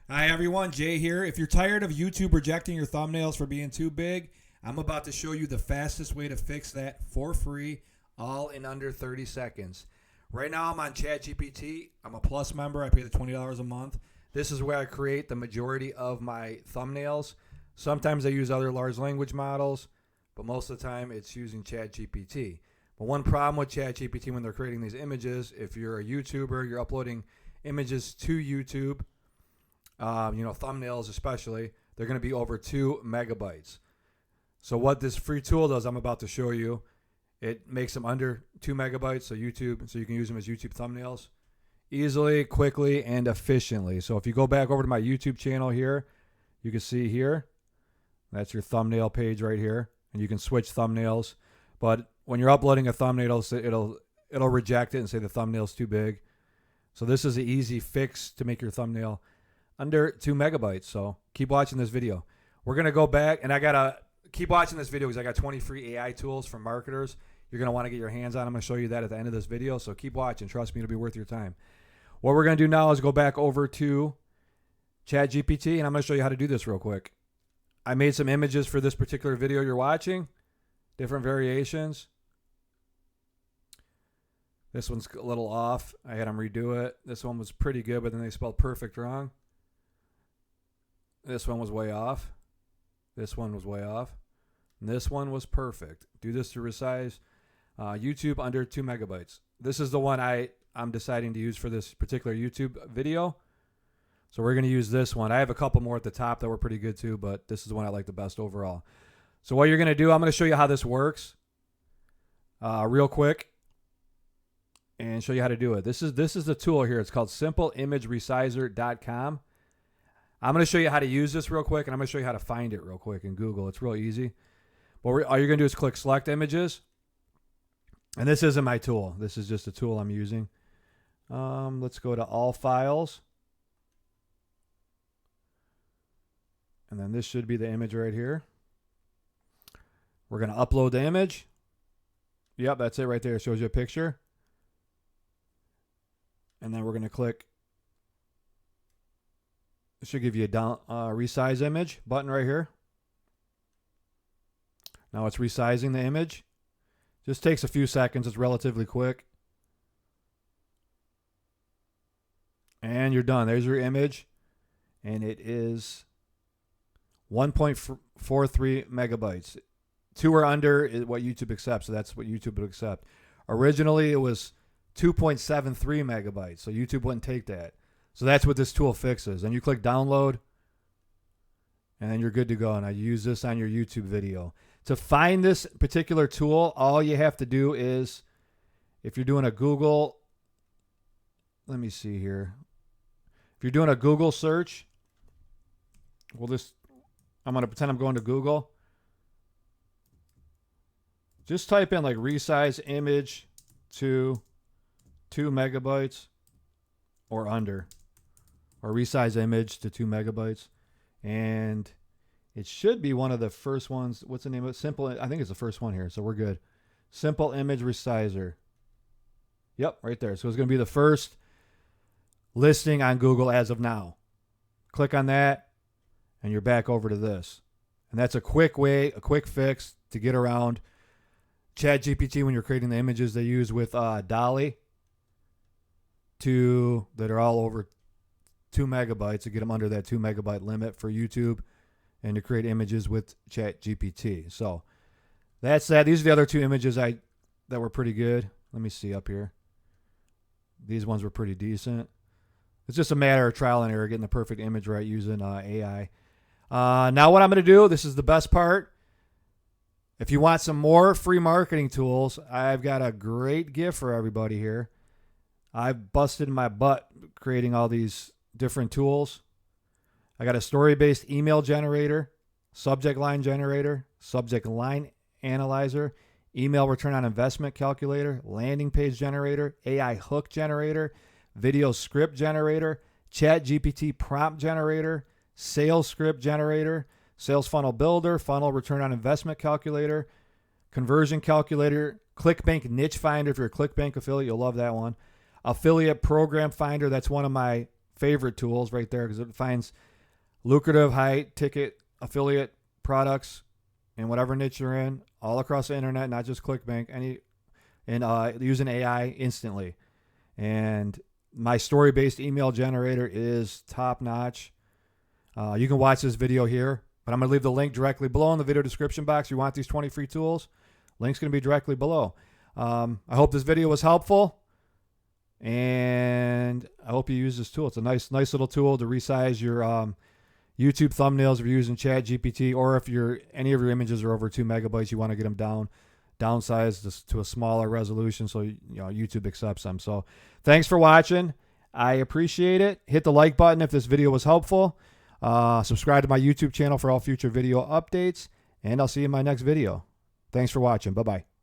Hi everyone, Jay here. If you're tired of YouTube rejecting your thumbnails for being too big, I'm about to show you the fastest way to fix that for free, all in under 30 seconds. Right now I'm on ChatGPT. I'm a Plus member. I pay the $20 a month. This is where I create the majority of my thumbnails. Sometimes I use other large language models, but most of the time it's using ChatGPT. But one problem with ChatGPT when they're creating these images, if you're a YouTuber, you're uploading images to YouTube, thumbnails especially, they're going to be over 2 megabytes. So what this free tool does, I'm about to show you, it makes them under 2 megabytes, so you can use them as YouTube thumbnails easily, quickly, and efficiently. So if you go back over to my YouTube channel here, you can see here, that's your thumbnail page right here, and you can switch thumbnails. But when you're uploading a thumbnail, it'll reject it and say the thumbnail's too big. So this is an easy fix to make your thumbnail under 2 megabytes. So keep watching this video. We're going to go back, and I got to keep watching this video because I got 20 free AI tools from marketers. You're going to want to get your hands on. I'm going to show you that at the end of this video. So keep watching. Trust me, it'll be worth your time. What we're going to do now is go back over to ChatGPT, and I'm going to show you how to do this real quick. I made some images for this particular video you're watching, different variations. This one's a little off. I had them redo it. This one was pretty good, but then they spelled perfect wrong. This one was way off. This one was way off. And this one was perfect. Do this to Resize. YouTube under 2 megabytes. This is the one I'm deciding to use for this particular YouTube video. So we're going to use this one. I have a couple more at the top that were pretty good too, but this is the one I like the best overall. So what you're going to do, I'm going to show you how this works real quick and show you how to do it. This is the tool here. It's called simpleImageResizer.com. I'm going to show you how to use this real quick, and I'm going to show you how to find it real quick in Google. It's real easy. But all you're going to do is click Select Images. And this isn't my tool. This is just a tool I'm using. Let's go to All Files. And then this should be the image right here. We're going to upload the image. Yep, that's it right there. It shows you a picture. And then we're going to click. It should give you a resize image button right here. Now it's resizing the image. Just takes a few seconds. It's relatively quick. And you're done. There's your image. And it is 1.43 megabytes. 2 or under is what YouTube accepts. So that's what YouTube would accept. Originally, it was 2.73 megabytes. So YouTube wouldn't take that. So that's what this tool fixes. And you click download, and then you're good to go. And I use this on your YouTube video. To find this particular tool, all you have to do is, if you're doing a Google, let me see here. If you're doing a Google search, I'm going to pretend I'm going to Google. Just type in like resize image to 2 megabytes or under. Or resize image to 2 megabytes. And it should be one of the first ones. What's the name of it? Simple. I think it's the first one here. So we're good. Simple Image Resizer. Yep, right there. So it's going to be the first listing on Google as of now. Click on that, and you're back over to this. And that's a quick way, a quick fix to get around ChatGPT when you're creating the images they use with Dolly that are all over 2 megabytes to get them under that 2 megabyte limit for YouTube and to create images with ChatGPT. So that's that. These are the other 2 images that were pretty good. Let me see up here. These ones were pretty decent. It's just a matter of trial and error, getting the perfect image right using AI. Now what I'm going to do, this is the best part. If you want some more free marketing tools, I've got a great gift for everybody here. I've busted my butt creating all these different tools. I got a story-based email generator, subject line generator, subject line analyzer, email return on investment calculator, landing page generator, AI hook generator, video script generator, ChatGPT prompt generator, sales script generator, sales funnel builder, funnel return on investment calculator, conversion calculator, ClickBank niche finder. If you're a ClickBank affiliate, you'll love that one. Affiliate program finder. That's one of my favorite tools right there because it finds lucrative, high-ticket affiliate products in whatever niche you're in, all across the internet, not just ClickBank, and using AI instantly. And my story-based email generator is top-notch. You can watch this video here, but I'm going to leave the link directly below in the video description box. You want these 20 free tools? Link's going to be directly below. I hope this video was helpful, and I hope you use this tool. It's a nice little tool to resize your YouTube thumbnails if you're using ChatGPT, or if any of your images are over 2 megabytes, you want to get them downsized to a smaller resolution so YouTube accepts them. So thanks for watching. I appreciate it. Hit the like button if this video was helpful. Subscribe to my YouTube channel for all future video updates, and I'll see you in my next video. Thanks for watching. Bye-bye.